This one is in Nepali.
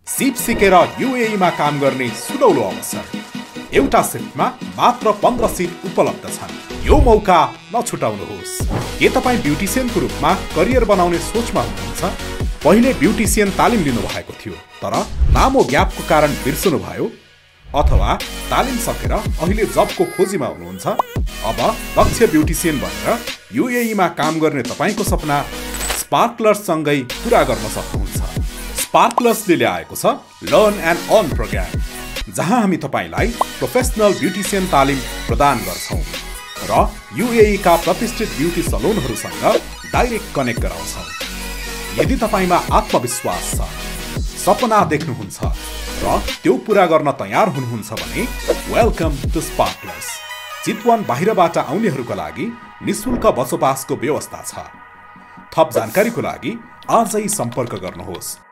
सिप सिकेर युएईमा काम गर्ने सुनौलो अवसर। एउटा सिफ्टमा मात्र 15 सिट उपलब्ध छन्। यो मौका नछुटाउनुहोस्। के तपाईँ ब्युटिसियनको रूपमा करियर बनाउने सोचमा हुनुहुन्छ? पहिले ब्युटिसियन तालिम लिनु भएको थियो तर लामो ग्यापको कारण बिर्सनु भयो, अथवा तालिम सकेर अहिले जबको खोजीमा हुनुहुन्छ? अब दक्ष ब्युटिसियन बनेर युएईमा काम गर्ने तपाईको सपना स्पार्कलर्ससँगै पूरा गर्न सक्नुहुन्छ। स्पार्कलर्सले ल्याएको छ लर्न एन्ड अर्न प्रोग्राम, जहाँ हामी तपाईलाई प्रोफेसनल ब्युटिसियन तालिम प्रदान गर्छौं र युएई का प्रतिष्ठित ब्युटी सलुनहरूसँग डाइरेक्ट कनेक्ट गराउँछौं। यदि तपाईमा आत्मविश्वास छ, सपना देख्नुहुन्छ र त्यो पूरा गर्न तयार हुनुहुन्छ भने वेलकम टु स्पार्कलर्स। चितवन बाहिरबाट आउनेहरूका लागि निशुल्क बसोबासको व्यवस्था छ। थप जानकारीको लागि आजै सम्पर्क गर्नुहोस्।